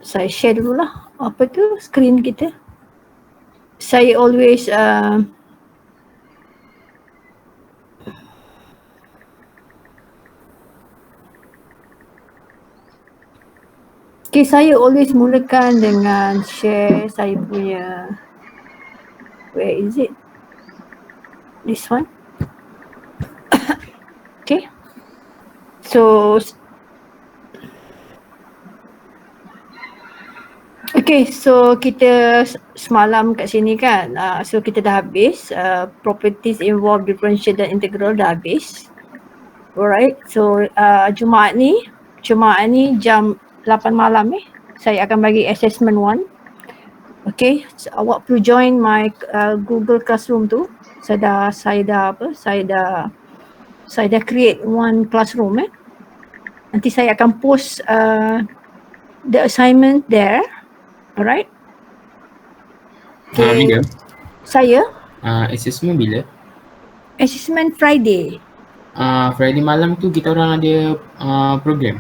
Saya share dululah apa tu screen kita. Saya always okay, saya always mulakan dengan share saya punya, where is it? This one. Okay. So kita semalam kat sini kan, so kita dah habis properties involved differential dan integral dah habis. Alright, so Jumaat ni jam 8 malam saya akan bagi assessment 1. Okay, so, awak perlu join my Google Classroom tu. Saya dah create one classroom Nanti saya akan post the assignment there. Alright. Okay. Bila? Saya Assessment bila? assessment Friday. Friday malam tu kita orang ada program.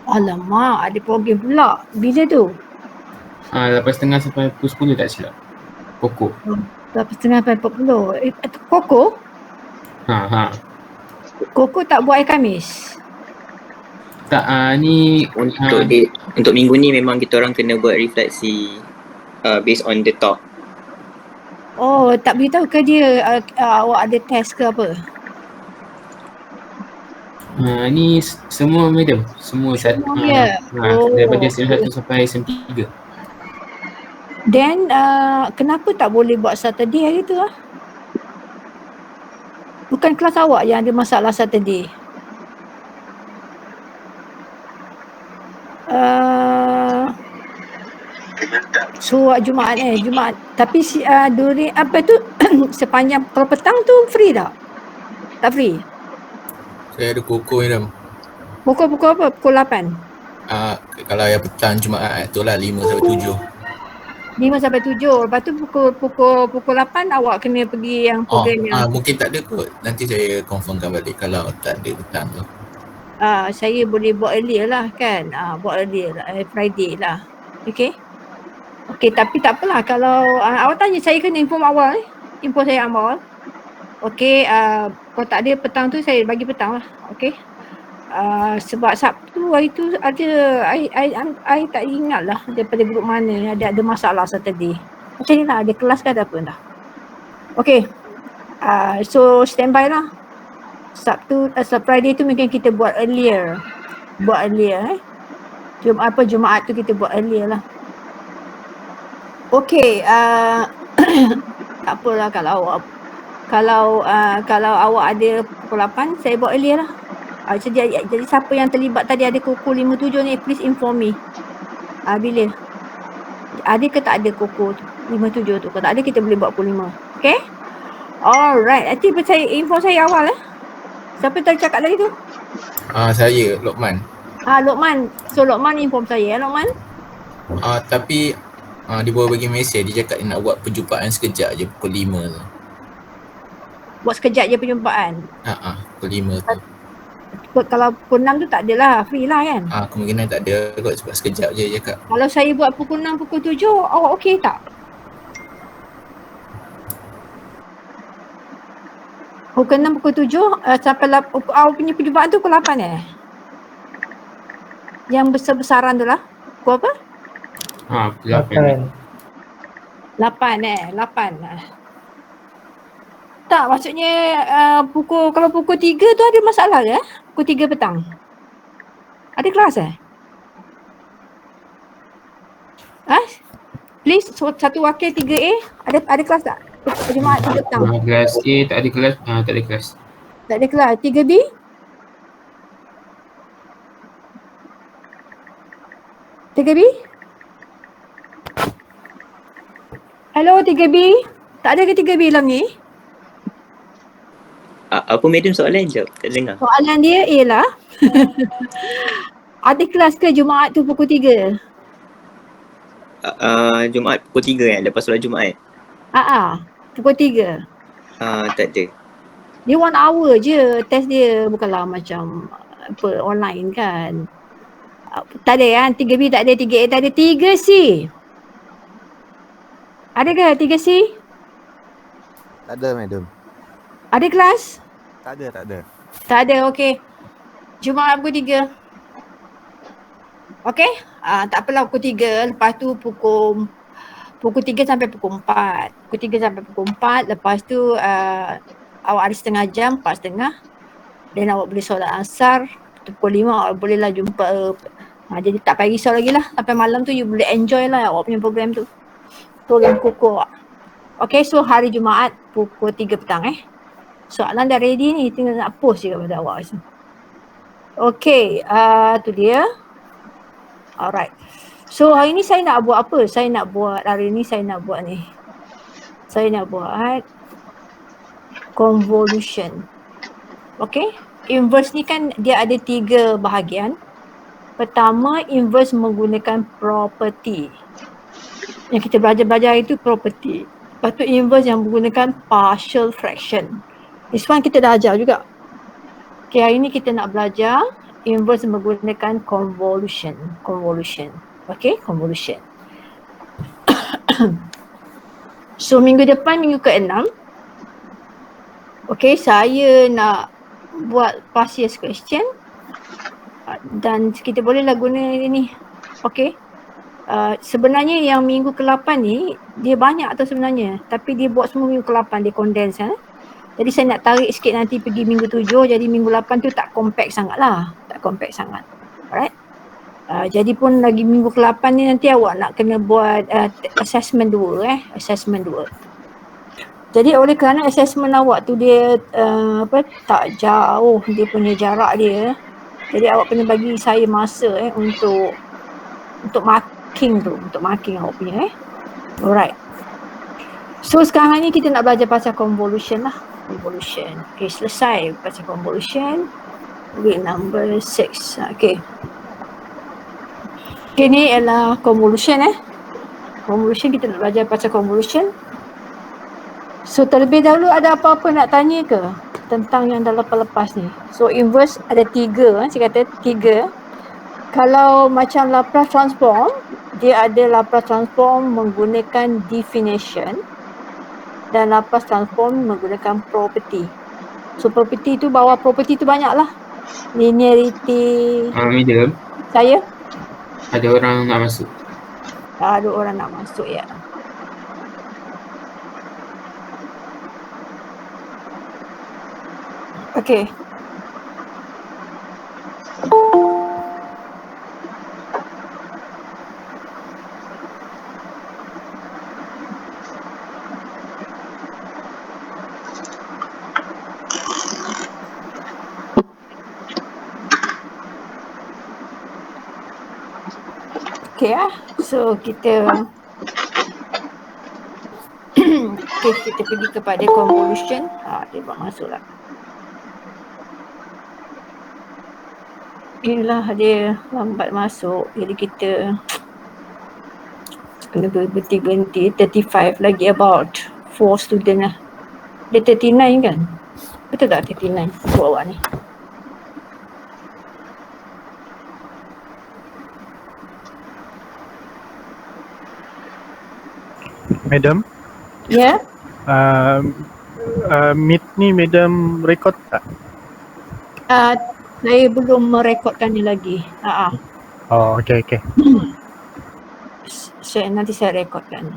Alamak, ada program pula. Bila tu? 8.30 sampai pukul 10 tak silap. Pokok. 8.30 sampai 40. Koko? Koko tak buat hari Khamis? Tak, ni untuk minggu ni memang kita orang kena buat refleksi based on the talk. Oh, tak beritahu ke dia awak ada test ke apa? Ni semua madam, semua daripada SEM 1 sampai SEM 3. Then kenapa tak boleh buat Saturday hari tu Bukan kelas awak yang ada masalah Saturday. So Jumaat Jumaat. Tapi during apa tu sepanjang kalau petang tu free tak? Tak free? Saya ada koko madam. Pukul apa? Pukul 8? Kalau yang petang Jumaat tu lah 5 sampai 7. 5 sampai 7. Lepas tu pukul 8 awak kena pergi yang program yang mungkin tak ada kot. Nanti saya confirmkan balik kalau tak ada petang tu. saya boleh buat earlier lah kan. Buat earlier lah, Friday lah. Okay. Okay, tapi tak apalah kalau awak tanya saya kena inform awal info saya awal. Okay, kalau tak ada petang tu saya bagi petang lah. Okay. Sebab Sabtu hari tu ada I tak ingat lah daripada grup mana ada masalah Saturday. Macam ni lah, ada kelas ke ada apa dah. Okay. So standby lah. Sabtu, Friday tu mungkin kita buat earlier. Jumaat tu kita buat earlier lah. Okay, tak apalah kalau awak ada pukul 8 saya buat earlier lah. Jadi siapa yang terlibat tadi ada koko 57 ni please inform me. Bila? Ada ke tak ada koko 57 tu? Kalau tak ada kita boleh buat pukul 5. Okay? Alright, nanti info saya awal Siapa tadi cakap tadi tu? Saya, Lokman. Lokman. So Lokman inform saya Lokman. Tapi dia baru bagi mesej, dia cakap dia nak buat perjumpaan sekejap je pukul 5 tu. Buat sekejap je perjumpaan? Pukul 5 tu. Kalau pukul 6 tu tak adalah, free lah kan? Kemungkinan tak ada kot sebab sekejap je dia cakap. Kalau saya buat pukul 6, pukul 7, awak okey tak? Pukul 6, pukul 7 sampai awak punya perjumpaan tu pukul 8 Yang besar-besaran tu lah. Pukul apa? Pukul 8. 8 Tak, maksudnya kalau pukul 3 tu ada masalah ke? Pukul 3 petang. Ada kelas Please, satu wakil 3A ada kelas tak? Jumaat 3 petang. Kelas A tak ada kelas. Tak ada kelas. Tak ada kelas. 3B? Hello 3B? Tak ada ke 3B dalam ni? Apa madam soalan je? Tak dengar. Soalan dia ialah ada kelas ke Jumaat tu pukul 3? Jumaat pukul 3 lepas solat Jumaat. Pukul 3. Tak ada. Dia 1 hour je test dia, bukanlah macam online kan. Tak ada kan? 3B tak ada, 3A tak ada, 3C. Ada ke 3C? Tak ada, madam. Ada kelas? Tak ada. Tak ada, okey. Jumaat pukul 3. Okey? Tak apalah pukul 3. Lepas tu pukul 3 sampai pukul 4. Pukul 3 sampai pukul 4. Lepas tu awak ada setengah jam, 4:30. Dan awak boleh solat asar. Pukul 5 awak bolehlah jumpa. Jadi tak payah risau lagi lah. Sampai malam tu you boleh enjoy lah awak punya program tu. Program kukuh awak. Okay, so hari Jumaat pukul 3 petang Soalan dah ready ni, tinggal nak post je kepada awak. Okay, tu dia. Alright. So hari ni saya nak buat apa? Saya nak buat convolution. Okay, inverse ni kan dia ada 3 bahagian. Pertama, inverse menggunakan property. Yang kita belajar itu property. Lepas tu inverse yang menggunakan partial fraction. This one kita dah ajar juga. Okay, hari ni kita nak belajar inverse menggunakan convolution. Okay, convolution. So minggu depan, minggu ke-6. Okay, saya nak buat past year's question. Dan kita bolehlah guna ini. Okay. Sebenarnya yang minggu ke-8 ni, dia banyak tau sebenarnya. Tapi dia buat semua minggu ke-8, dia condense Jadi saya nak tarik sikit nanti pergi minggu 7. Jadi minggu 8 tu tak compact sangat lah. Alright. Jadi pun lagi minggu ke-8 ni nanti awak nak kena buat assessment 2 Assessment 2. Jadi oleh kerana assessment awak tu dia tak jauh dia punya jarak dia. Jadi awak kena bagi saya masa untuk marking awak punya Alright. So sekarang ni kita nak belajar pasal convolution lah. Convolution. Okay, selesai pasal convolution. Week number 6. Okay. Okay, ni ialah convolution Convolution, kita nak belajar pasal convolution. So terlebih dahulu ada apa-apa nak tanya ke tentang yang dah lepas ni? So inverse ada 3, saya kata 3. Kalau macam Laplace transform, dia ada Laplace transform menggunakan definition dan Laplace transform menggunakan property. So property tu, bawah property tu banyak lah. Linearity. Madam, Saya? ada orang nak masuk. Ada orang nak masuk ya. Okay. Okay so kita kita pergi kepada convolution. Dia buat masuk lah. Inilah dia lambat masuk, jadi kita kena berhenti 35 lagi, about 4 student lah. Dia 39 kan? Betul tak 39 buat awak ni? Madam? Ya? Meet ni Madam record tak? Saya belum merekodkan ni lagi. Oh, okay. Nanti saya rekodkan.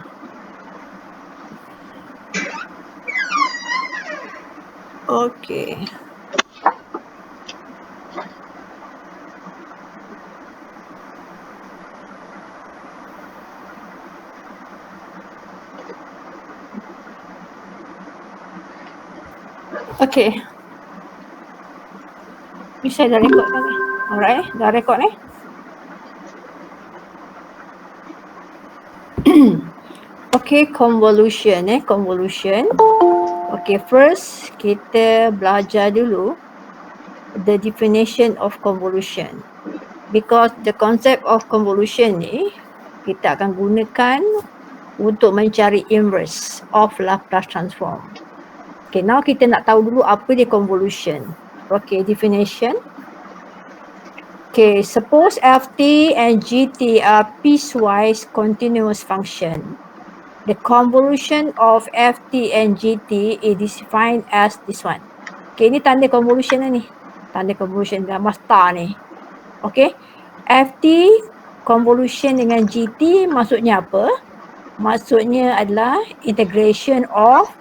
Okay. Okay. Ni saya dah record kan? Alright, dah record Okay, convolution convolution. Okay, first kita belajar dulu the definition of convolution. Because the concept of convolution ni kita akan gunakan untuk mencari inverse of Laplace transform. Okay, now kita nak tahu dulu apa dia convolution. Okay, definition. Okay, suppose ft and gt are piecewise continuous function. The convolution of ft and gt is defined as this one. Okay, ini tanda convolution ni. Tanda convolution gambar star ni. Okay, ft convolution dengan gt maksudnya apa? Maksudnya adalah integration of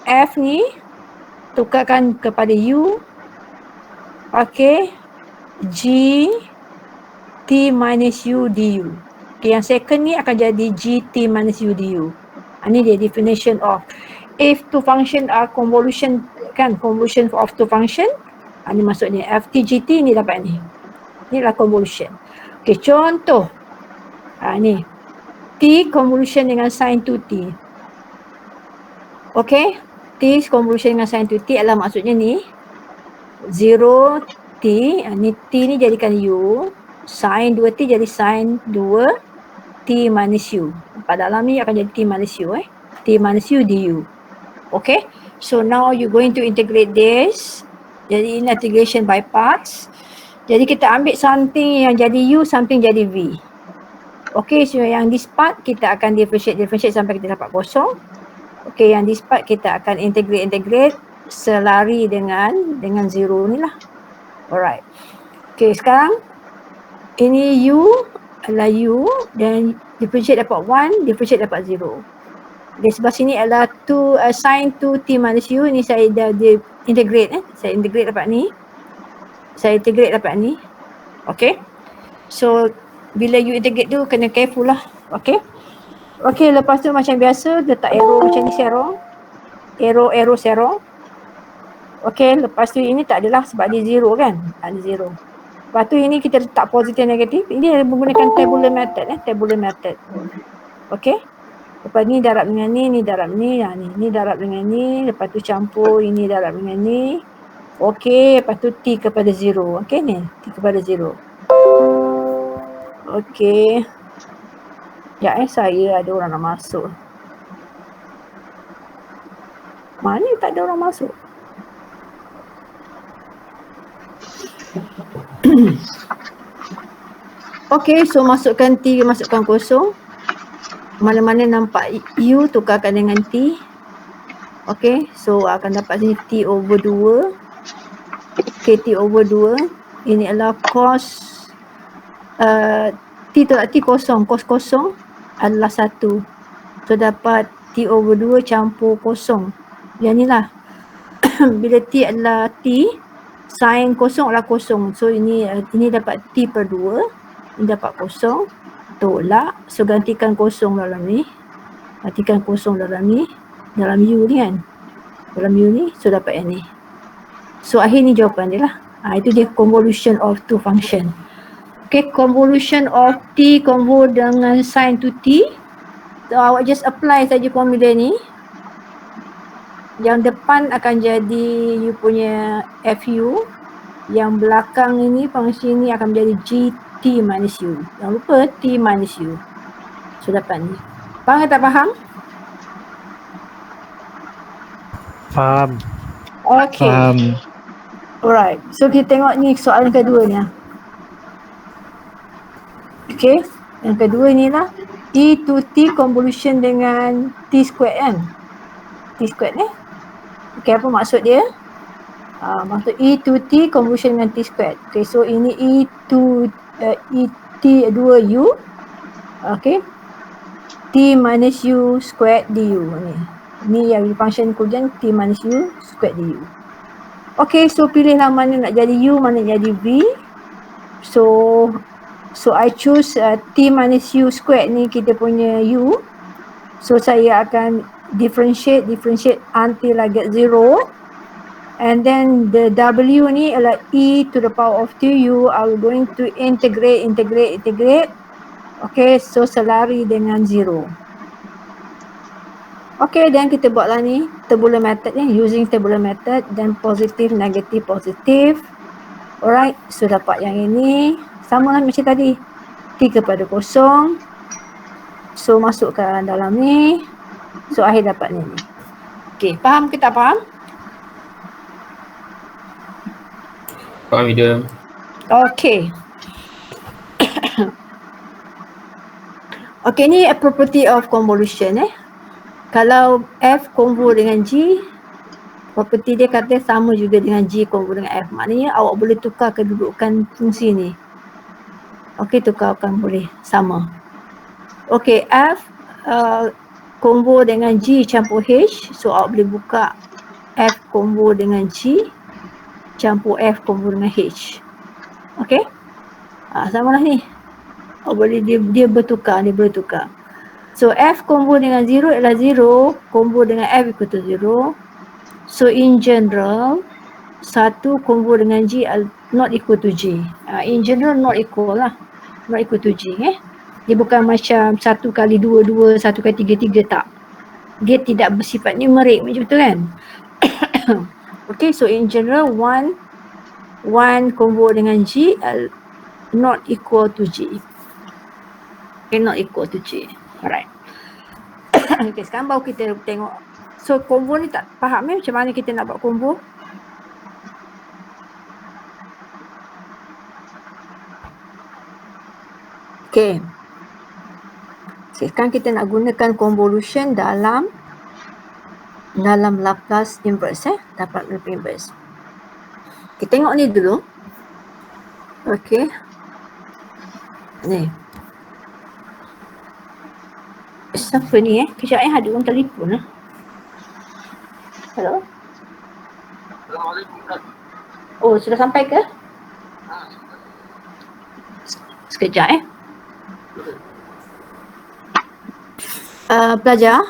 f ni tukarkan kepada u. Okay, g t minus u du. Okay, yang second ni akan jadi g t minus u du. Ini dia definition of if two function are convolution, kan, convolution of two function. Ini maksudnya ft gt ni dapat ni. Inilah convolution. Okay, contoh. Ni t convolution dengan sin 2t. Okay, t convolution dengan sin 2t adalah maksudnya ni 0 t, ni t ni jadikan u, sin 2t jadi sin 2 t minus u. Pada dalam ni akan jadi t minus u, t minus u du. Okay, so now you going to integrate this. Jadi ini integration by parts. Jadi kita ambil something yang jadi u, something jadi v. Okay, so yang this part kita akan differentiate sampai kita dapat kosong. Okay, yang this part kita akan integrate selari dengan zero ni lah. Alright. Okay, sekarang ini u adalah u dan differentiate dapat 1, differentiate dapat 0. Di sebelah sini adalah sin 2t minus u. Ini saya dah integrate. Saya integrate dapat ni. Okay. So bila you integrate tu kena careful lah. Okay. Okay, lepas tu macam biasa letak arrow macam ni serong. Arrow serong. Okay, lepas tu ini tak adalah sebab dia zero kan. Ada zero. Lepas tu ini kita letak positif negatif. Ini menggunakan tabular method. Tabular method. Okay. Lepas ni darab dengan ni darab ni. Ni darab dengan ni. Lepas tu campur ini darab dengan ni. Okay, lepas tu t kepada 0. Okay ni, t kepada 0. Okay. Ya saya ada orang nak masuk. Mana tak ada orang masuk? Okay, so masukkan t, masukkan kosong. Mana-mana nampak u tukarkan dengan t. Okay, so akan dapat sini t over 2. Okay, t over 2. Ini adalah cos t tolak t kosong. Cos kosong adalah 1. So dapat t over 2 campur kosong. Yang ni lah. Bila t adalah t, sin kosong adalah kosong. So ini dapat t per 2. Ini dapat kosong. Tolak. So gantikan kosong dalam ni. Gantikan kosong dalam ni. Dalam u ni kan. Dalam u ni. So dapat yang ni. So akhir ni jawapan dia lah. Itu dia convolution of two function. Okay, convolution of t convol dengan sin 2t. So awak just apply saja formula ni. Yang depan akan jadi you punya fu. Yang belakang ini fungsi ni akan menjadi gt minus u. Jangan lupa t minus u. So dapat ni. Faham tak faham? Faham. Okay. Alright. So kita tengok ni soalan kedua ni. Okay. Yang kedua ni lah. E to t convolution dengan t squared kan. T squared ni. Okay, apa maksud dia? Maksud E to t convolution dengan t squared. Okay, so ini E to t 2u. Okay. T minus u squared du ni. Ni yang function equivalent t minus u squared du. Okay, so pilihlah mana nak jadi u, mana nak jadi v. So I choose t minus u squared ni kita punya u. So saya akan differentiate until I get 0. And then the w ni adalah e to the power of 2u. I'm going to integrate. Okay, so selari dengan 0. Okay, dan kita buatlah ni tabular method ni, using tabular method dan positif, negatif, positif. Alright, so dapat yang ini sama lah macam tadi, t kepada 0. So masukkan dalam ni. So akhir dapat ni. Okay, faham ke tak faham? Faham, Ida. Okay. Okay, ni property of convolution Kalau F convo dengan G, property dia kata sama juga dengan G convo dengan F. Maknanya awak boleh tukar kedudukan fungsi ni. Okay, tukarkan boleh sama. Okay, F convo dengan G campur H. So awak boleh buka F convo dengan G campur F convo dengan H. Okay, sama lah ni. Awak boleh dia bertukar, dia boleh tukar. So F combo dengan 0 adalah 0, combo dengan F equal to 0. So in general, 1 combo dengan G not equal to G. In general not equal lah. Not equal to G. Dia bukan macam 1 kali 2, 2, 1 kali 3, 3 tak. Dia tidak bersifat numerik macam tu kan. Okay, so in general 1 combo dengan G not equal to G. Okay, not equal to G. Alright. Okay, sekarang baru kita tengok. So combo ni tak faham macam mana kita nak buat combo? Okay. Sekarang kita nak gunakan convolution dalam Laplace inverse Laplace inverse. Kita tengok ni dulu. Okay. Ni. Siapa ni Kejap ada orang telefon Hello? Oh, sudah sampai ke? Sekejap pelajar?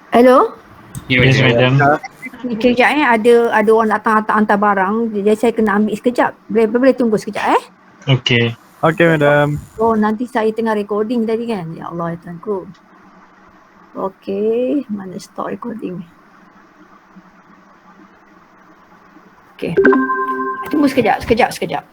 Hello? Yes, madam. Kejap ada orang datang hantar barang. Jadi saya kena ambil sekejap. Boleh tunggu sekejap Okay. Okay, madam. Oh, nanti saya tengah recording tadi kan. Ya Allah, ya Tuhanku. Okay, mana stop recording. Okay. Tunggu sekejap.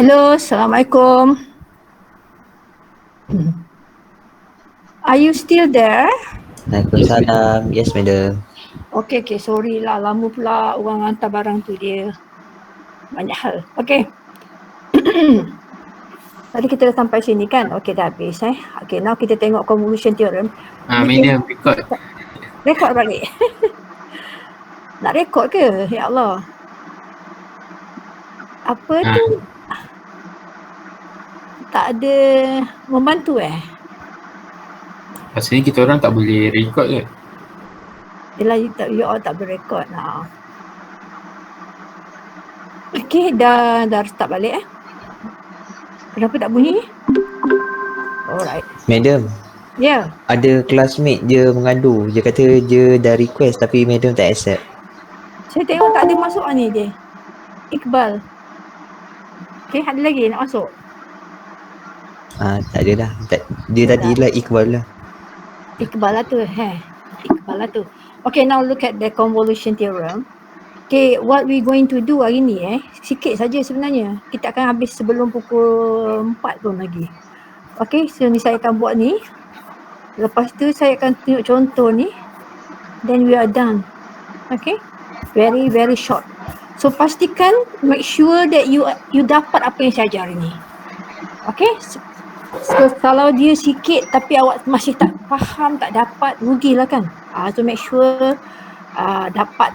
Hello, Assalamualaikum. Are you still there? Waalaikumsalam. Yes, madam. Okay, sorry lah, lama pula orang hantar barang tu, dia banyak hal. Okay. Tadi kita dah sampai sini kan? Okay, dah habis Okay, now kita tengok convolution theorem. Madam, record. Rekod balik. Nak rekod ke? Ya Allah. Apa tu? Tak ada membantu Pasal ni kita orang tak boleh record ke? Yelah, you all tak berekod. Okay, dah start balik Kenapa tak bunyi? Alright. Madam, Ya. ada classmate je mengadu. Dia kata dia dah request tapi madam tak accept. Saya tengok tak ada masuk ni dia. Iqbal. Okay, ada lagi nak masuk? Tak ada dah. Dia tadi lah Iqbal lah. Iqbal lah tu. Iqbal lah tu. Okay, now look at the convolution theorem. Okay, what we going to do hari ni sikit saja sebenarnya. Kita akan habis sebelum pukul 4 pun lagi. Okay, so ni saya akan buat ni. Lepas tu saya akan tunjuk contoh ni. Then we are done. Okay, very very short. So pastikan, make sure that you dapat apa yang saya ajar ni. Okay, so kalau dia sikit tapi awak masih tak faham, tak dapat, rugilah kan. So make sure dapat.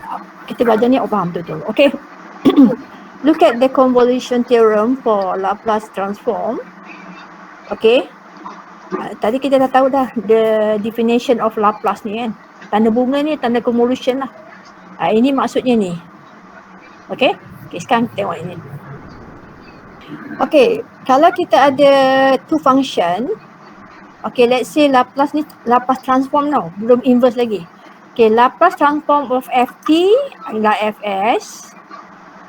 Kita belajar ni faham betul. Okay. Look at the convolution theorem for Laplace transform. Okay. Tadi kita dah tahu dah the definition of Laplace ni kan. Tanda bunga ni tanda convolution lah. Ini maksudnya ni. Okay. Sekarang kita tengok ini. Okay. Kalau kita ada two function. Okay, let's say Laplace ni Laplace transform now. Belum inverse lagi. Okay, Laplace transform of ft adalah fs.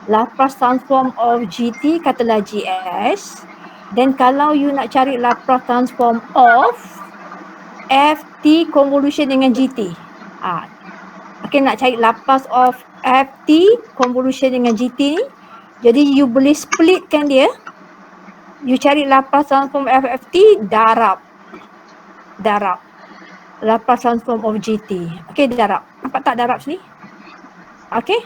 Laplace transform of gt katalah gs. Dan kalau you nak cari Laplace transform of ft convolution dengan gt. Okay, nak cari Laplace of ft convolution dengan gt ni. Jadi you boleh splitkan dia. You cari Laplace transform of ft, darab. Laplace transform of gt. Okay, darab. Nampak tak darab sini? Okay.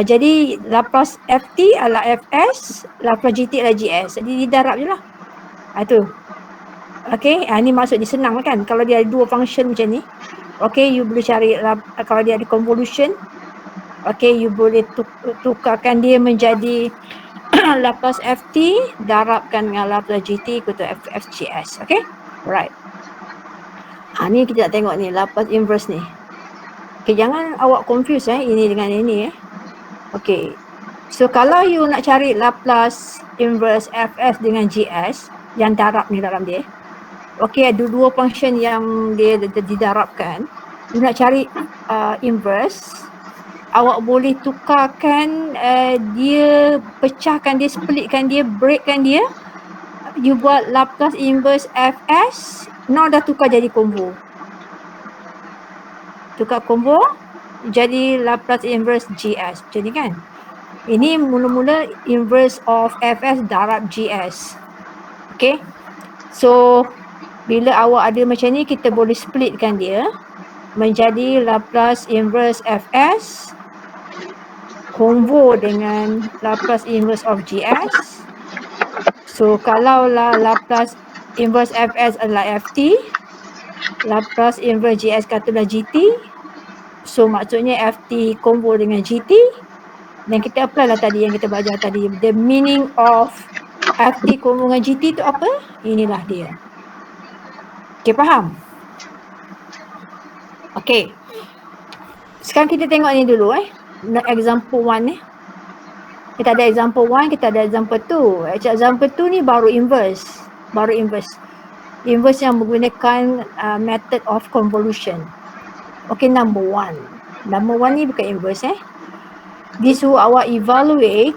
Jadi Laplace ft adalah fs, Laplace gt adalah gs. Jadi didarab je lah. Itu. Okay, ni maksud dia senang kan. Kalau dia ada dua function macam ni. Okay, you boleh cari kalau dia ada convolution. Okay, you boleh tukarkan dia menjadi Laplace ft darabkan dengan Laplace gt equal to fgs. Okay, right. Ni kita nak tengok ni Laplace inverse ni. Okay, jangan awak confuse ini dengan ini Okay. So kalau you nak cari Laplace inverse fs dengan gs yang darab ni dalam dia. Okay, ada dua function yang dia didarabkan. You nak cari inverse, awak boleh tukarkan dia, pecahkan dia, splitkan dia, breakkan dia. You buat Laplace inverse fs. Now dah tukar jadi combo. Tukar combo jadi Laplace inverse gs. Jadi kan. Ini mula-mula inverse of fs darab gs. Okay. So bila awak ada macam ni, kita boleh splitkan dia menjadi Laplace inverse fs combo dengan Laplace inverse of gs. So kalau Laplace inverse fs adalah ft, Laplace inverse gs katalah gt. So maksudnya ft combo dengan gt. Dan kita apply lah tadi yang kita belajar tadi. The meaning of ft combo dengan gt tu apa? Inilah dia. Okay, faham? Okay. Sekarang kita tengok ni dulu example 1 ni. Kita ada example 1, kita ada example 2. Example 2 ni baru inverse. Inverse yang menggunakan method of convolution. Okay, number 1. Number 1 ni bukan inverse This will awak evaluate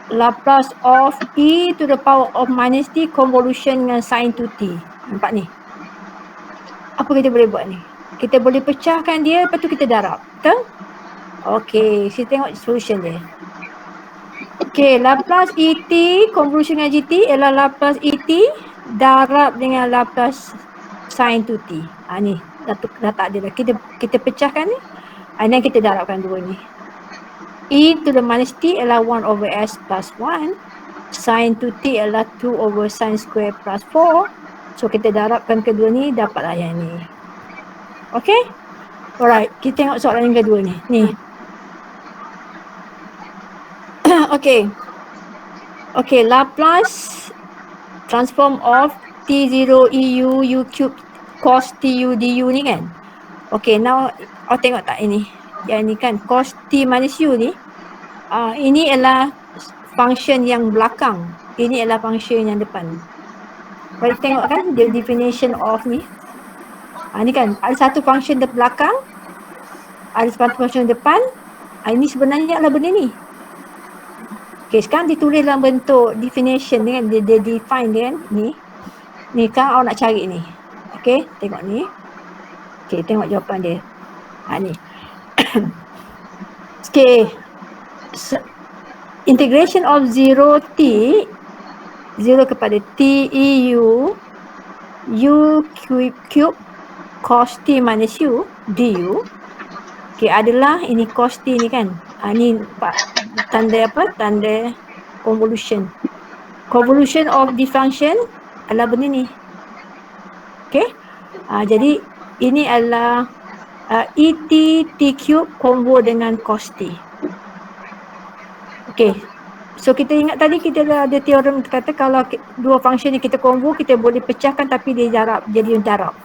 Laplace of e to the power of minus t convolution dengan sin 2t. Nampak ni? Apa kita boleh buat ni? Kita boleh pecahkan dia, lepas tu kita darab. Betul? Okay, kita tengok solution dia. Okay, Laplace ET convolution dengan GT ialah Laplace ET darab dengan Laplace sin 2t. Ni dah tak ada dah. Kita pecahkan ni. Ni kita darabkan dua ni. E to the minus t ialah 1 over s plus 1. Sin 2t ialah 2 over sin square plus 4. So kita darabkan kedua ni, dapatlah yang ni. Okay? Alright, kita tengok soalan yang kedua ni. Ni. Okay. Okay, Laplace transform of T0 EU U cube cos TU DU ni kan. Okay, now tengok tak ini. Yang ni kan cos T minus U ni. Ini adalah function yang belakang. Ini adalah function yang depan. Kalau tengok kan the definition of ni. Ni kan ada satu function di belakang. Ada satu function depan. Ini sebenarnya adalah benda ni. Okay, sekarang ditulis dalam bentuk definition ni kan, dia define dia kan, ni kan awak nak cari ni. Okay, tengok ni. Okay, tengok jawapan dia. Ni. Okay, integration of 0t, 0 kepada t EU u cube cos t minus u du. Okay, adalah ini cos t ni kan. Ni tanda apa? Tanda convolution. Convolution of the function adalah benda ni. Okay. Jadi ini adalah ET t cube convo dengan cos t. Okay. So kita ingat tadi kita ada teorem kata kalau dua function ni kita convo, kita boleh pecahkan tapi dia darab, jadi darab.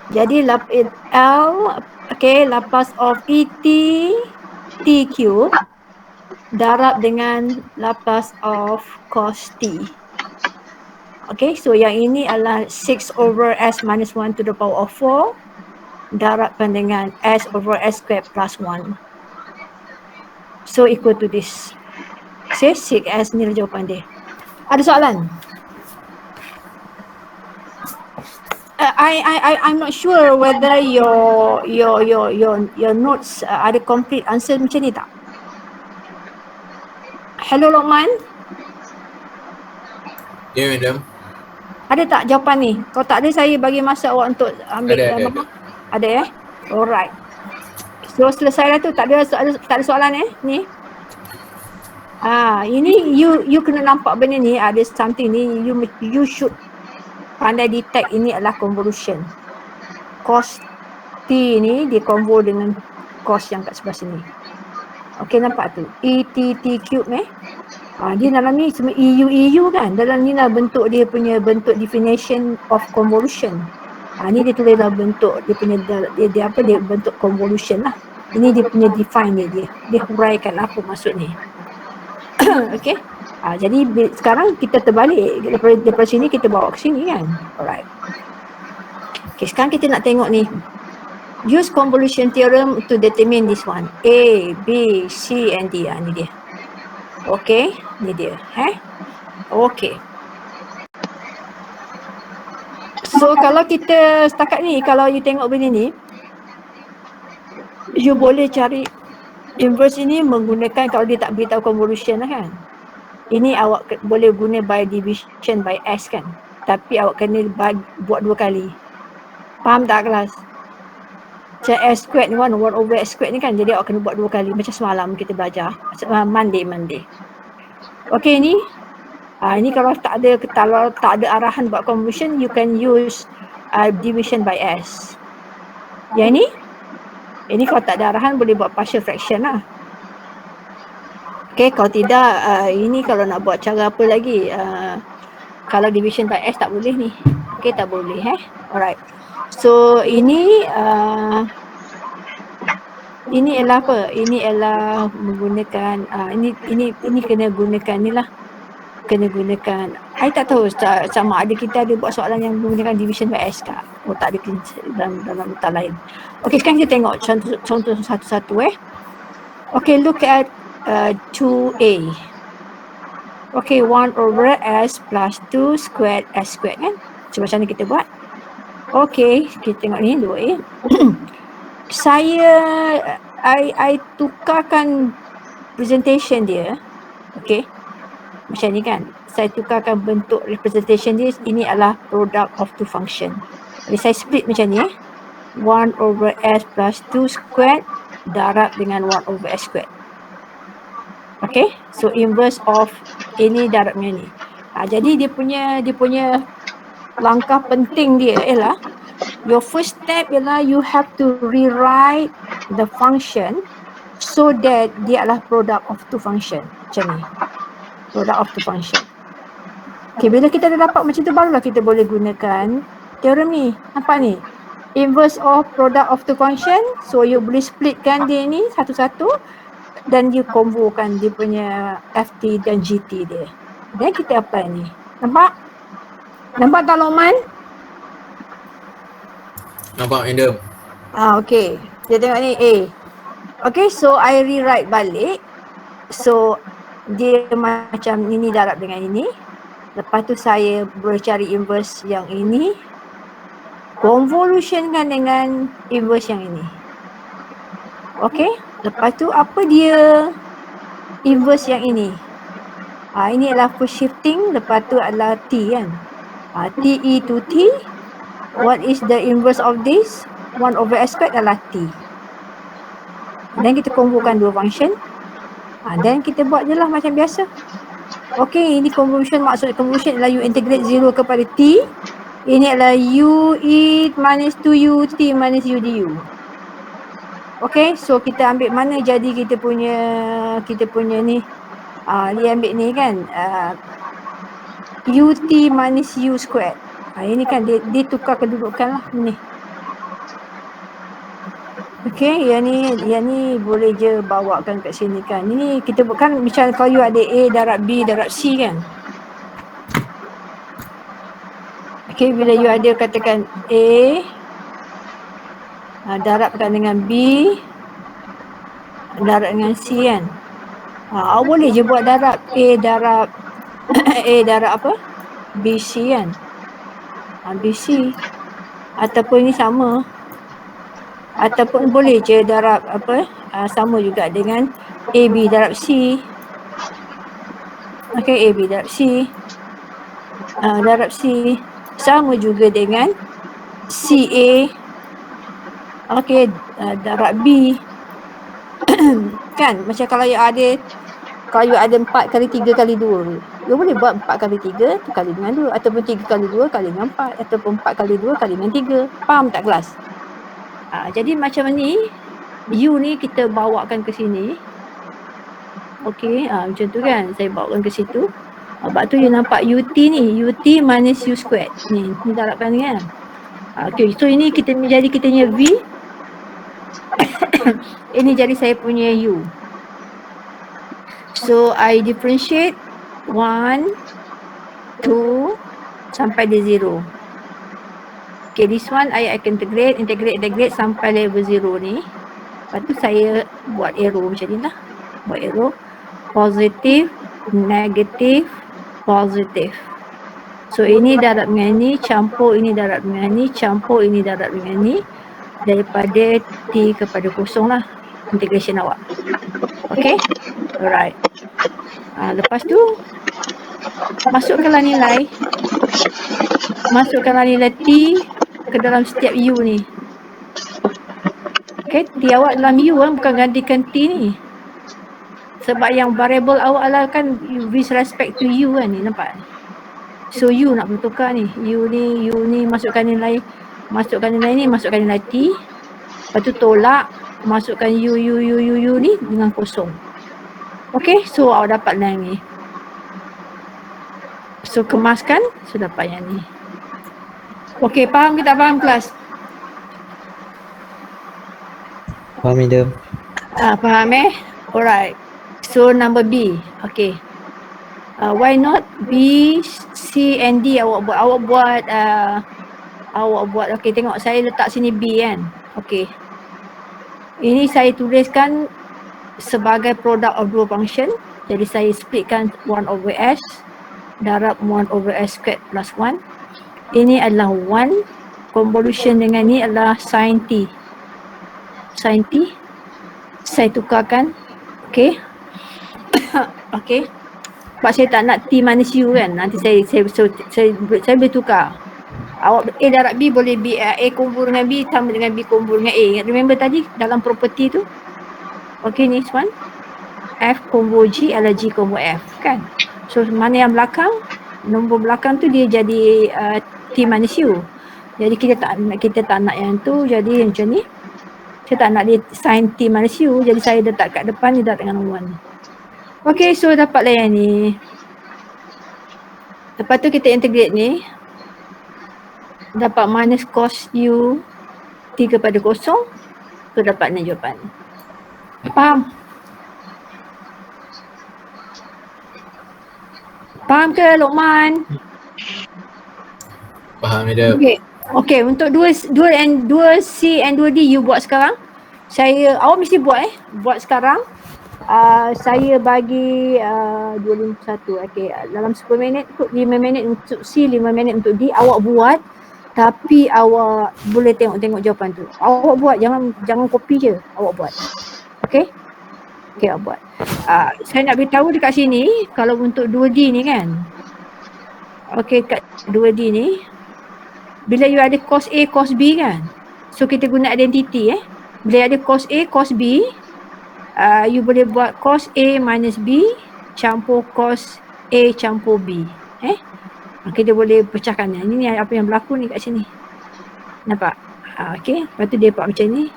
Jadi Laplace of ET t cube darab dengan Laplace of cos t. Okay, so yang ini adalah 6 over s minus 1 to the power of 4 darabkan dengan s over s squared plus 1. So equal to this. Okay, 6s ni jawapan dia. Ada soalan? I'm not sure whether your notes ada complete answer macam ni tak? Hello Lokman? Ya, madam. Ada tak jawapan ni? Kalau tak ada, saya bagi masa awak untuk ambil. Ada ya? Alright. So selesai dah tu, tak ada soalan ni. Ini you kena nampak benda ni, ada something ni, you should pandai detect ini adalah convolution. Cos t ni dia convo dengan cos yang kat sebelah sini. Okey, nampak tu. ET t cube ni. Dia dalam ni semua EU kan. Dalam ni lah bentuk dia punya bentuk definition of convolution. Ni dia tulis dalam bentuk dia punya dia bentuk convolution lah. Ini dia punya define dia. Dia huraikan apa maksud ni. Okey. Jadi sekarang kita terbalik daripada sini kita bawa ke sini kan. Alright. Okay, sekarang kita nak tengok ni. Use convolution theorem to determine this one. A, B, C and D. Ni dia. Okay, ni dia. Okay. So kalau kita setakat ni, kalau you tengok benda ni, you boleh cari inverse ini menggunakan, kalau dia tak beritahu convolution lah kan. Ini awak boleh guna by division by S kan. Tapi awak kena buat dua kali. Faham tak kelas? Macam S squared ni 1 over S squared ni kan. Jadi awak kena buat dua kali. Macam semalam kita belajar. Monday. Okay ni. Ini kalau tak ada arahan buat convolution, you can use division by S. Yang ni. Ini kalau tak ada arahan boleh buat partial fraction lah. Okay, kalau tidak, ini kalau nak buat cara apa lagi, kalau division by S tak boleh ni. Okay, tak boleh Alright. So, ini ialah apa? Ini ialah menggunakan, ini kena gunakan ni lah. Kena gunakan, I tak tahu sama ada kita ada buat soalan yang menggunakan division by S tak? Tak ada dalam letak lain. Okay, sekarang kita tengok contoh satu-satu Okay, look at 2A. Okay, 1 over S plus 2 squared S squared kan. So macam mana kita buat? Okay, kita tengok ni 2A. I tukarkan representation dia, okay, macam ni kan, saya tukarkan bentuk representation dia, ini adalah product of two function. Jadi saya split macam ni 1/s plus 2 squared darab dengan 1/s squared. Okay, so inverse of ini darab dengan ni. Jadi dia punya langkah penting dia ialah, your first step ialah you have to rewrite the function so that dia adalah product of two function. Macam ni, product of two function. Okay, bila kita dah dapat macam tu, barulah kita boleh gunakan teorem ni. Nampak ni? Inverse of product of two function. So you boleh splitkan dia ni satu-satu dan you combokan dia punya FT dan GT dia. Dan kita apply ni. Nampak? Nampak tak Lokman? Nampak madam. Okay. Dia tengok ni A. Okay, so I rewrite balik. So dia macam ini darab dengan ini. Lepas tu saya boleh cari inverse yang ini, convolutionkan dengan inverse yang ini. Okay, lepas tu apa dia inverse yang ini? Ini adalah first shifting, lepas tu adalah T kan. TE to T. What is the inverse of this? 1/s squared adalah T. Dan kita kombokan dua function. Dan kita buat je lah macam biasa. Okay, ini convolution, maksud convolution adalah you integrate 0 kepada T. Ini adalah U E minus 2U T minus U du. Okay, so kita ambil mana jadi kita punya ni. Dia ambil ni kan, UT minus U squared. Ini kan dia tukar kedudukan lah ni. Okay, yang ni boleh je bawakan kat sini kan. Ini kita bukan, misal kalau you ada A darab B darab C kan. Okay, bila you ada katakan A darabkan dengan B darab dengan C kan. Boleh je buat darab A darab A darab apa? BC kan. BC. Ataupun ini sama. Ataupun boleh je darab apa? Sama juga dengan AB darab C. Okay, AB darab C. Darab C. Sama juga dengan CA. Okay, darab B. Kan, macam kalau you ada 4 kali 3 kali 2, you boleh buat 4 kali 3 tu kali dengan 2, ataupun 3 kali 2 kali dengan 4, ataupun 4 kali 2 kali dengan 3. Faham tak kelas? Jadi macam ni, U ni kita bawakan ke sini. Okay, macam tu kan, saya bawakan ke situ. Sebab tu you nampak UT ni, UT minus U squared. Ni darabkan ni kan. Okay, so ini kita punya V. Ini jadi saya punya U. So I differentiate 1, 2 sampai dia 0. Okay, this one I akan integrate sampai level 0 ni. Lepas tu saya buat arrow macam ni lah. Buat arrow. Positive, negative, positive. So ini darab dengan ni, campur ini darab dengan ni, campur ini darab dengan ni. Daripada T kepada kosong lah integration awak. Okay, alright. Lepas tu masukkanlah nilai T ke dalam setiap U ni. Okay, T awak dalam U kan, bukan gantikan T ni. Sebab yang variable awak adalah kan with respect to U kan ni, nampak? So U nak bertukar ni. U ni masukkan nilai ni, masukkan nilai T. Lepas tu tolak, masukkan U ni dengan kosong. Okay, so awak dapat yang ni. So kemaskan, so dapat yang ni. Okay, faham ke tak faham kelas? Faham madam. Faham Alright. So number B. Okay. Why not B, C and D awak buat. Okay, tengok saya letak sini B kan. Okay. Ini saya tuliskan sebagai product of dua function. Jadi saya splitkan 1/s darab 1/s squared plus 1. Ini adalah 1. Convolution dengan ni adalah sin T. Sin T. Saya tukarkan. Okay. Okay. Sebab saya tak nak T minus U kan. Nanti saya boleh tukar. Awak A darab B boleh B, A kumpul dengan B sama dengan B kumpul dengan A. Remember tadi dalam property tu? Okay, next one. F kumpul G adalah G kumpul F kan. So mana yang belakang, nombor belakang tu dia jadi T minus U. Jadi kita tak nak yang tu, jadi macam ni. Saya tak nak dia sign T minus U, jadi saya letak kat depan ni dah dengan 1. Okay, so dapatlah yang ni. Lepas tu kita integrate ni. Dapat minus cos U 3/0. So dapat ni jawapan. Faham? Faham ke Luqman? Faham madam. Okay, untuk 2C and 2D you buat sekarang. Awak mesti buat buat sekarang. Saya bagi 251. Okay, dalam 10 minit, 5 minit untuk C, 5 minit untuk D. Awak buat, tapi awak boleh tengok jawapan tu. Awak buat, jangan copy je. Awak buat. Okay? Okay, awak buat. Saya nak beritahu dekat sini, kalau untuk 2D ni kan. Okay, kat 2D ni, bila you ada cos A, cos B kan. So kita guna identity Bila ada cos A, cos B, you boleh buat cos A minus B campur cos A campur B. Kita boleh pecahkan. Ini apa yang berlaku ni kat sini. Nampak? Okay. Lepas tu dia buat macam ni.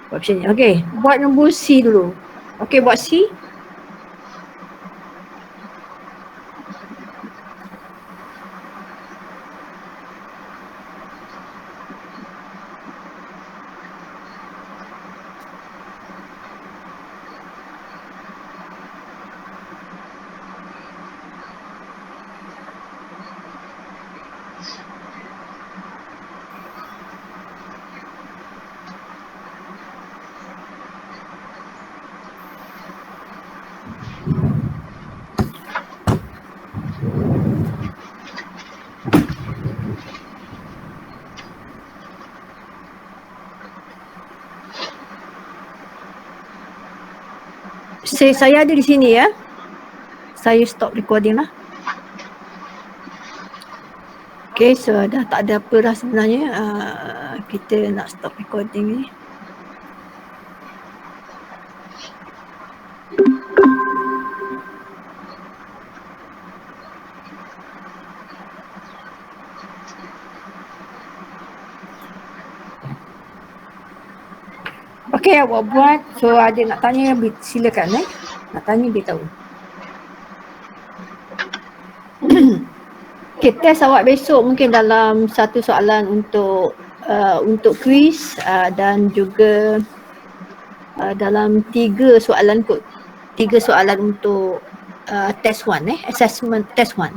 Buat macam ni. Okay. Buat nombor C dulu. Okay, buat C. Saya ada di sini ya. Saya stop recording lah. Okay, so dah tak ada apa dah sebenarnya. Kita nak stop recording ni. Okay, awak buat. So ada nak tanya, silakan Nak tanya, beritahu. Okay, test awak besok mungkin dalam satu soalan untuk quiz dan juga dalam 3 soalan kot. 3 soalan untuk test 1 assessment test 1.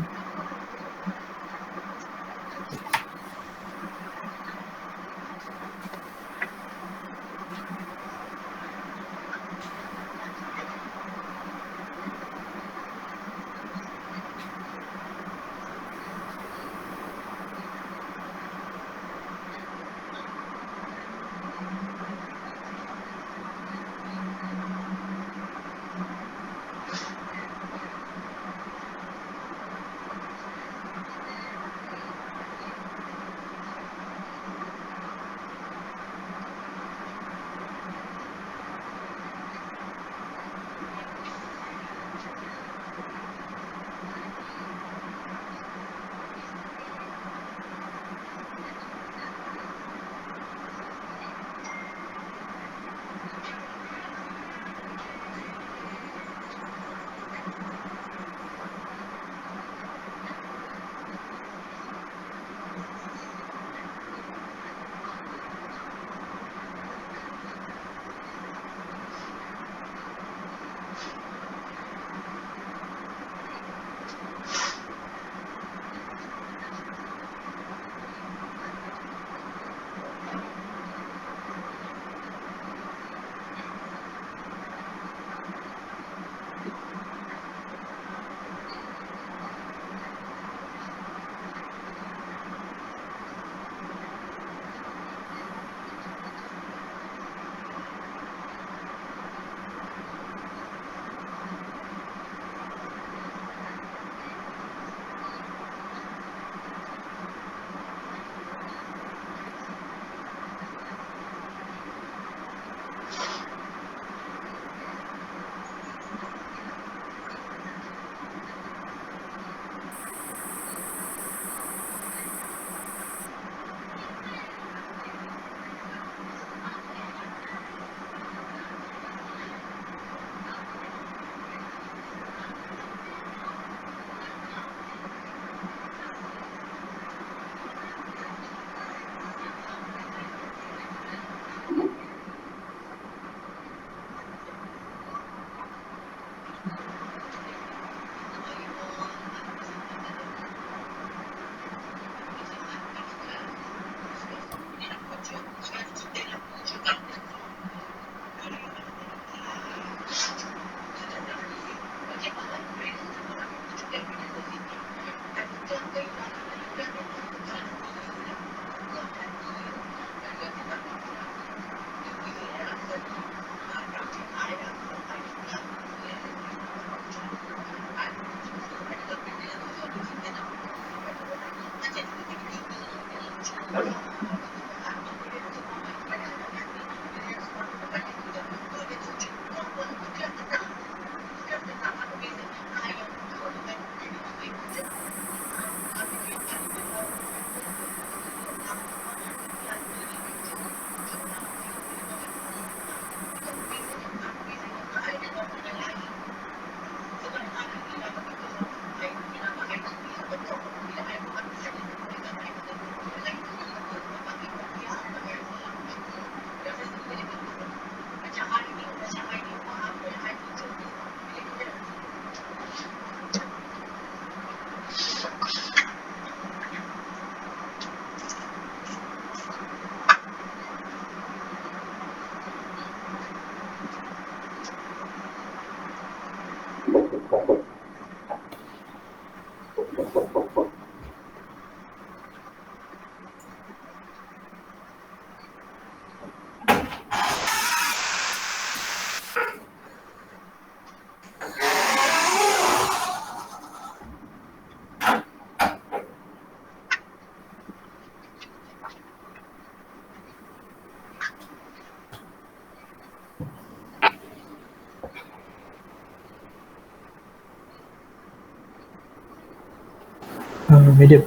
Madam,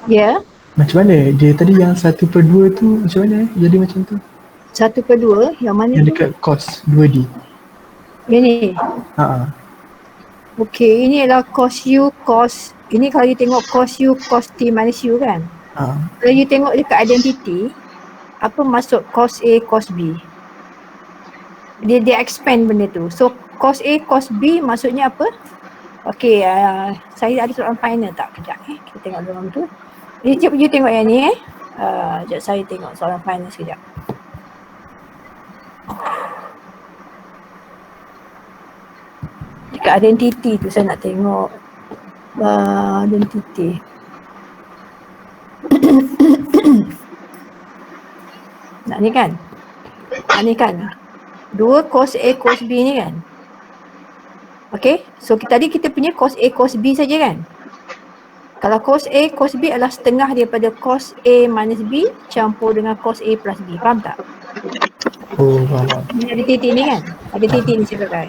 Ya, macam mana dia tadi yang 1/2 tu macam mana jadi macam tu? 1/2 yang mana Yang tu? dekat cos 2D. Yang ni. Ha. Okey, ini adalah cos U, cos. Ini kalau you tengok cos U, cos T minus U kan. Ha. Kalau you tengok dekat identity, apa maksud cos A, cos B? Dia expand benda tu. So cos A, cos B maksudnya apa? Okey, saya ada soalan final tak? Kejap kita tengok dalam tu. You tengok yang ni sekejap saya tengok soalan final sekejap. Dekat identity tu saya nak tengok identity. Nak ni kan? Nak ni kan? 2 cos A cos B ni kan? Okay, so tadi kita punya cos A cos B saja kan? Kalau cos A cos B adalah setengah daripada cos A minus B campur dengan cos A plus B. Faham tak? Oh, faham. Ini ada titik ni kan? Ada titik ni saya pakai.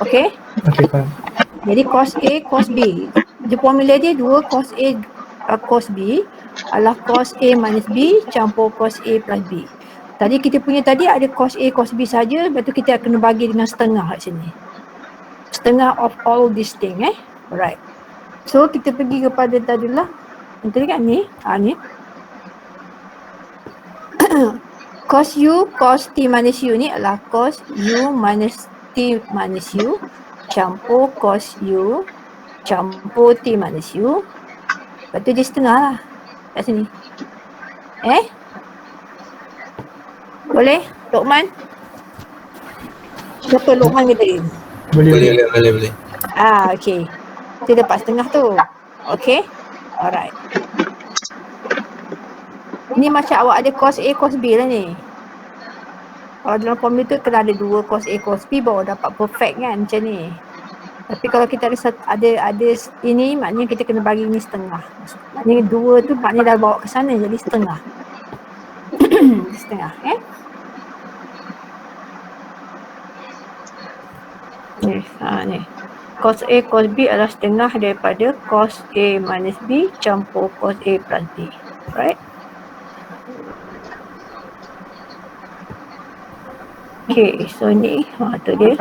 Okay? Okay, faham. Jadi cos A cos B. Dia formula dia 2 cos A cos B adalah cos A minus B campur cos A plus B. Tadi kita punya tadi ada cos A cos B saja, lepas tu kita kena bagi dengan setengah kat sini. Setengah of all this thing Alright. So kita pergi kepada tadilah. Yang tadi kan ni. Ni. Cos U cos T minus U ni adalah cos U minus T minus U campur cos U campur T minus U. Lepas tu dia setengah lah. Kat sini. Boleh? Lokman? Siapa Lokman ke tadi? Boleh. Okay. Dia dapat setengah tu. Okay. Alright. Ni macam awak ada cos A cos B lah ni. Kalau dalam komputer kena ada 2 cos A cos B baru dapat perfect kan macam ni. Tapi kalau kita ada ini maknanya kita kena bagi ni setengah. Maknanya 2 tu maknanya dah bawa ke sana jadi setengah. Setengah ni. Cos A cos B adalah setengah daripada cos A minus B campur cos A plus B. Right? Okay, so ni tu dia.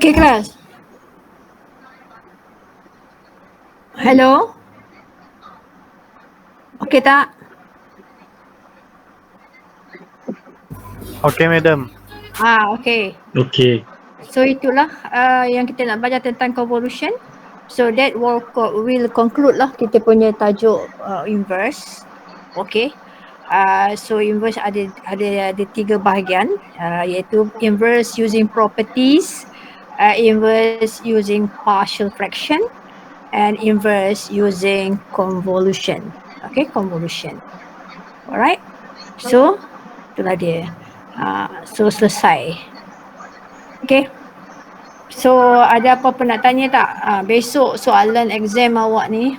Okey kelas. Hello? Okey tak? Okay, madam. Okey. Okay. So itulah yang kita nak belajar tentang convolution. So that will conclude lah kita punya tajuk inverse. Okay. So inverse ada 3 bahagian iaitu inverse using properties, inverse using partial fraction and inverse using convolution. Okay, convolution. Alright. So itulah dia. So selesai. Okay. So ada apa-apa nak tanya tak? Besok soalan exam awak ni.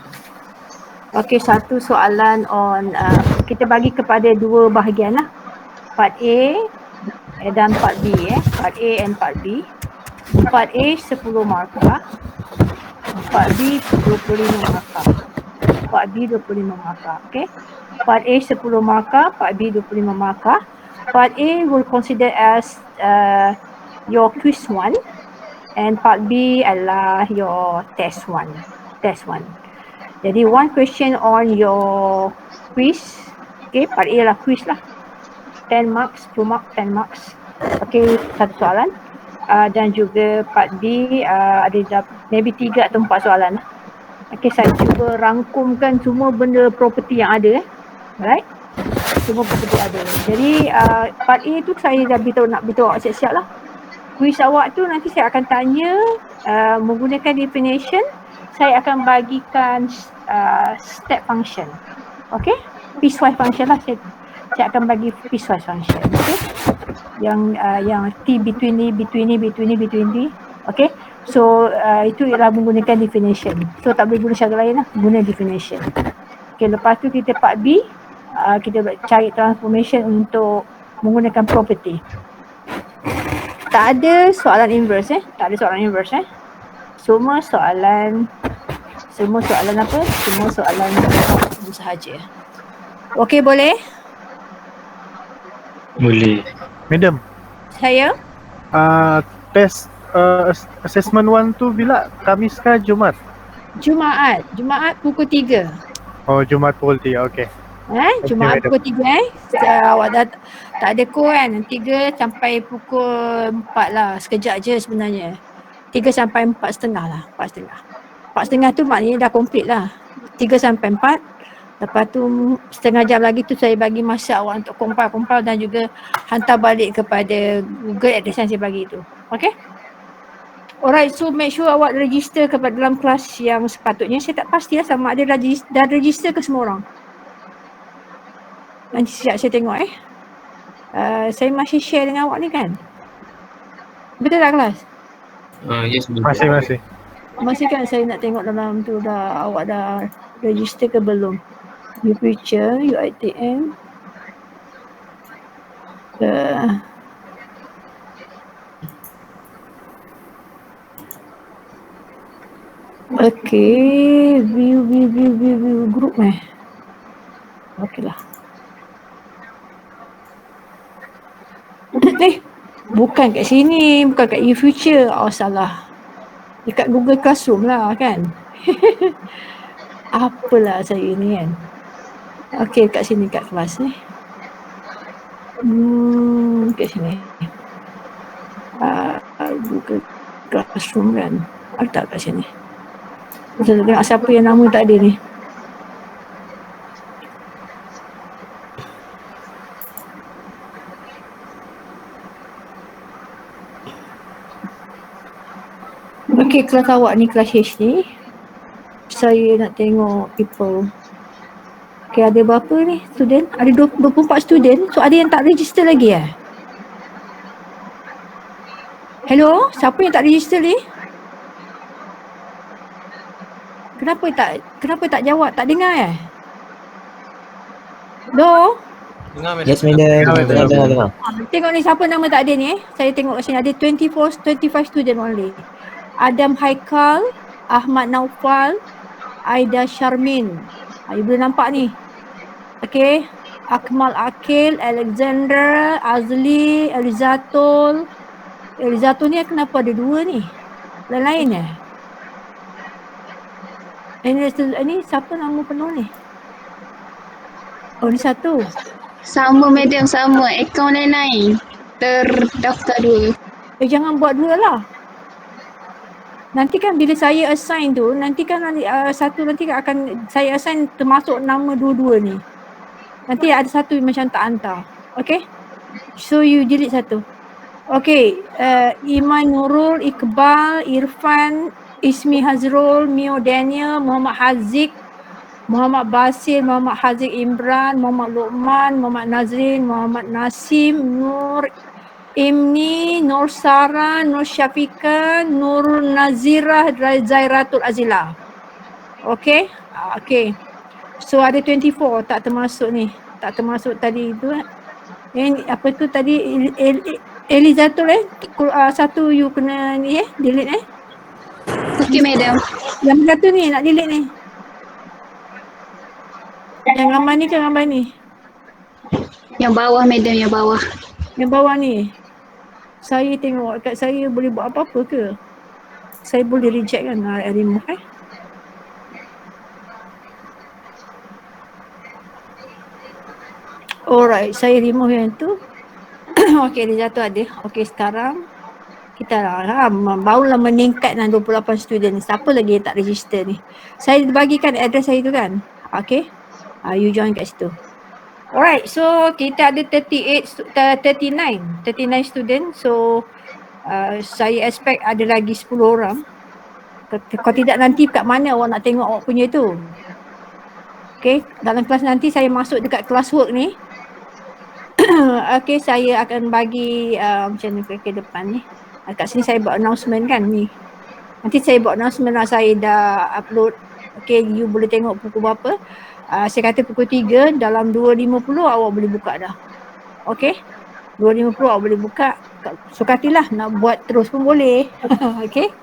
Okay, satu soalan on kita bagi kepada 2 bahagian lah. Part A dan part B Part A and part B. Part A 10 markah. Part B 25 markah. Part B 25 markah. Okay. Part A 10 markah, Part B 25 markah. Part A will consider as your quiz 1 and Part B adalah your test 1. Test 1. Jadi one question on your quiz. Okay, Part A lah quiz lah. 10 marks, 2 marks, 10 marks. Okay, satu soalan. Dan juga Part B ada maybe 3 atau 4 soalan lah. Okay, saya cuba rangkumkan semua benda property yang ada. Right? Semua property ada. Jadi Part A tu saya dah nak beritahu awak siap-siap lah. Quiz awak tu nanti saya akan tanya menggunakan definition. Saya akan bagikan step function. Okay? Piecewise function lah. Saya akan bagi piecewise function. Okay? Yang T between ni. Okay? So itu ialah menggunakan definition. So tak boleh guna cara lain lah. Guna definition. Okay, lepas tu kita part B. Kita cari transformation untuk menggunakan property. Tak ada soalan inverse Tak ada soalan inverse Semua soalan apa? Semua soalan sahaja. Okey, boleh? Boleh. Madam, Saya? test assessment 1 tu bila? Khamis ke Jumaat? Jumaat pukul 3. Oh, Jumaat pukul 3, okey. Jumaat madam. pukul 3 awak dah tak ada kan? 3 sampai pukul 4 lah. Sekejap je sebenarnya. 3 sampai 4.30 lah. 4.30 tu maknanya dah complete lah. 3 sampai 4. Lepas tu setengah jam lagi tu saya bagi masa awak untuk compile dan juga hantar balik kepada Google address yang saya bagi tu. Okay? Alright, so make sure awak register kepada dalam kelas yang sepatutnya. Saya tak pastilah sama ada dah register ke semua orang. Nanti sekejap saya tengok saya masih share dengan awak ni kan? Betul tak kelas? Yes, betul. Masih. Masih kan saya nak tengok dalam tu awak dah register ke belum? UPeacher, UiTM. Okay, view group Okay lah. Bukan kat sini, bukan kat UFuture. Oh, salah. Dekat Google Classroom lah kan. Apalah saya ni kan. Okay, kat sini kat kelas ni. Kat sini. Google Classroom kan. Ada kat sini. Saya tengok siapa yang nama tak ada ni. Okay, kelas awak ni kelas H ni. Saya nak tengok people. Okay, ada berapa ni student? Ada 24 student. So ada yang tak register lagi Hello? Siapa yang tak register ni? Kenapa tak jawab? Tak dengar Hello? Dengar, madam. Yes, madam. Dengar. Tengok ni siapa nama tak ada ni Saya tengok kat sini ada 25 student only. Adam Haikal, Ahmad Naufal, Aida Sharmin. You boleh nampak ni. Okay. Akmal Akil, Alexander, Azli, Elizatul. Elizatul ni kenapa ada 2 ni? Lain-lain Ini siapa nama penuh ni? Oh, ni satu. Sama madam, sama. Akaun lain-lain. Terdaftar 2. Jangan buat 2 lah. Nanti kan bila saya assign tu, nanti kan satu nanti akan saya assign termasuk nama dua-dua ni. Nanti ada satu macam tak hantar. Okay? So you delete satu. Okay. Iman Nurul, Iqbal, Irfan, Ismi Hazrul, Mio Daniel, Muhammad Haziq, Muhammad Basil, Muhammad Haziq Imran, Muhammad Luqman, Muhammad Nazrin, Muhammad Nasim, Nur Imni, Nur Sarah, Nur Syafiqah, Nur Nazirah, Zairatul Azila. Okay? Okay. So ada 24 tak termasuk ni. Tak termasuk tadi tu apa tu tadi Elizatul satu you kena ni delete Okay, madam. Yang satu ni nak delete ni. Yang gambar ni ke gambar ni? Yang bawah, madam, yang bawah. Yang bawah ni. Saya tengok kat saya boleh buat apa-apa ke? Saya boleh reject kan? Remove Alright, saya remove yang tu. Okay, dia jatuh ada. Okay, sekarang kita barulah meningkat dengan 28 student. Siapa lagi yang tak register ni? Saya bagikan address saya tu kan? Okay. You join kat situ. Alright, so kita ada 39 student. So saya expect ada lagi 10 orang. Kalau tidak nanti kat mana awak nak tengok awak punya tu. Okay, dalam kelas nanti saya masuk dekat classwork ni. Okay, saya akan bagi macam ni ke depan ni. Kat sini saya buat announcement kan ni. Nanti saya buat announcement lah, saya dah upload. Okay, you boleh tengok pukul berapa. Saya kata pukul 3, dalam 2.50 awak boleh buka dah. Okay, 2.50 awak boleh buka. Sukatilah nak buat terus pun boleh. Okay,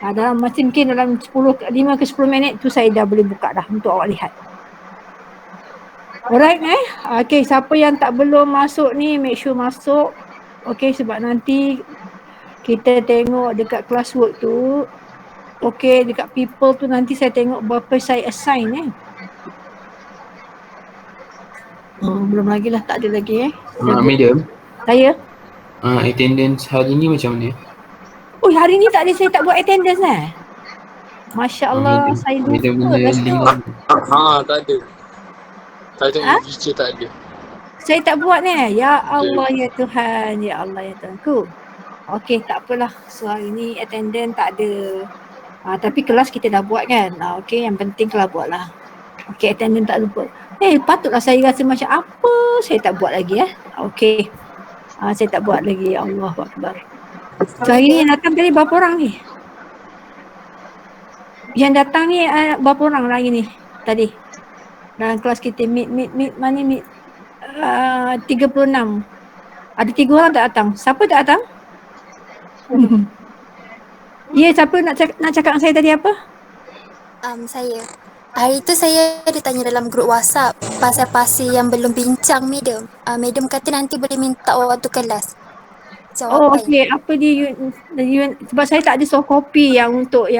dalam masa mungkin dalam 5 ke 10 minit tu saya dah boleh buka dah untuk awak lihat. Alright okay, siapa yang tak belum masuk ni make sure masuk. Okay, sebab nanti kita tengok dekat classwork tu. Okay, dekat people tu nanti saya tengok berapa saya assign belum lagi lah, tak ada lagi Madam. Saya? Attendance hari ni macam mana? Oh, hari ni tak ada, saya tak buat attendance Masya Allah, saya lupa tak ada. Tak ada feature, tak ada. Saya tak buat Ya Allah ya Tuhan, ya Allah ya Tuhanku. Okey, tak apalah. So hari ni attendance tak ada. Tapi kelas kita dah buat kan. Okey, yang penting kelas buat lah. Okey, attendance tak lupa. Patutlah saya rasa macam apa saya tak buat lagi Okey. Saya tak buat lagi. Allahu Akbar. So hari ni yang datang tadi berapa orang ni? Yang datang ni berapa orang hari ni tadi? Dalam kelas kita meet mana meet 36. Ada 3 orang tak datang. Siapa tak datang? Siapa nak cakap dengan saya tadi apa? Saya. Hari tu saya ada tanya dalam grup WhatsApp pasal yang belum bincang madam. Madam kata nanti boleh minta waktu kelas. Okey, apa dia sebab saya tak ada soft copy yang untuk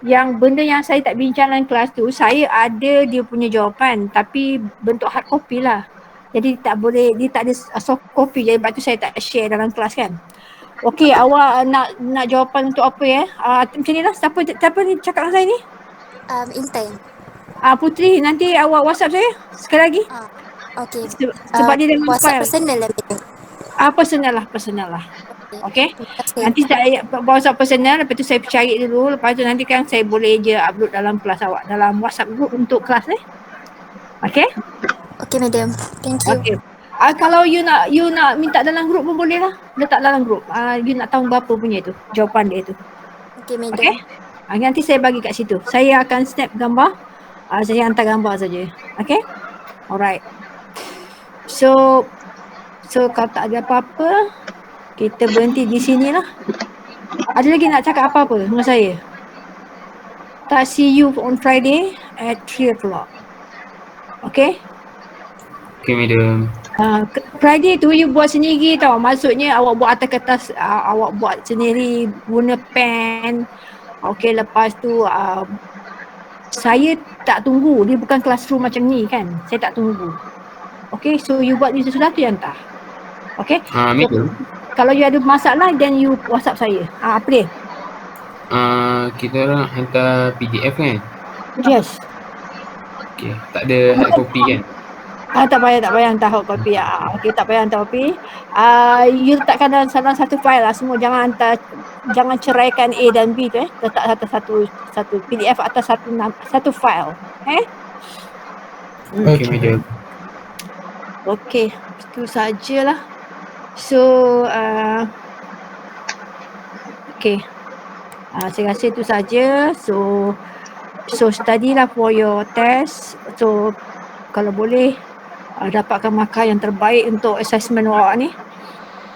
yang benda yang saya tak bincang dalam kelas tu, saya ada dia punya jawapan tapi bentuk hard copy lah. Jadi tak boleh, dia tak ada soft copy, jadi sebab tu saya tak share dalam kelas kan. Okey, awak nak jawapan untuk apa macam ni lah, siapa ni cakap dengan saya ni? Intan. Putri, nanti awak WhatsApp saya sekali lagi. Okey. Sebab dia dengan WhatsApp file. personal lah. Personal lah. Okay. Nanti saya WhatsApp personal, lepas tu saya cari dulu, lepas tu nanti kan saya boleh je upload dalam kelas awak, dalam WhatsApp group untuk kelas ni. Okay? Okay madam, thank you. Okay. Kalau you nak minta dalam group pun boleh lah, letak dalam group. You nak tahu berapa punya tu, jawapan dia tu. Okay madam. Okay? Nanti saya bagi kat situ. Saya akan snap gambar, saya hantar gambar saja. Okay? Alright. So kalau tak ada apa-apa, kita berhenti di sini lah. Ada lagi nak cakap apa-apa dengan saya? Tak, see you on Friday at 3 o'clock. Okay? Okay madam. Friday tu you buat sendiri tau. Maksudnya awak buat atas kertas, awak buat sendiri guna pen. Okay, lepas tu saya tak tunggu. Dia bukan classroom macam ni kan. Saya tak tunggu. Okay, so you buat ni sesuatu yang hantar. Okay? Madam. Kalau you ada masalah, then you WhatsApp saya. Apa dia? Kita orang hantar PDF kan? Yes. Okay, tak ada hard copy kan? Tak payah hantar hard copy. Okay, tak payah hantar copy. You letakkan dalam satu file lah. Semua jangan ceraikan A dan B tu letak atas satu PDF atas satu file. Okay madam. Okay, itu sajalah. So okay, saya rasa itu saja. So study lah for your test. So kalau boleh dapatkan markah yang terbaik untuk assessment awak ni.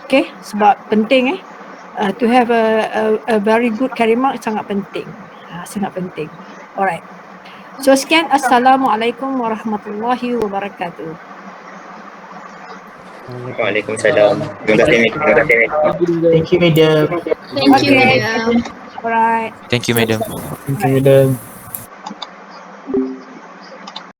Okay, sebab penting to have a very good carry mark sangat penting. Sangat penting. Alright. So sekian, Assalamualaikum warahmatullahi wabarakatuh. Waalaikumsalam. Terima kasih, Mek. Terima kasih, Mek. Thank you, madam. Thank you, madam. Alright. Thank you, madam. Thank you, madam.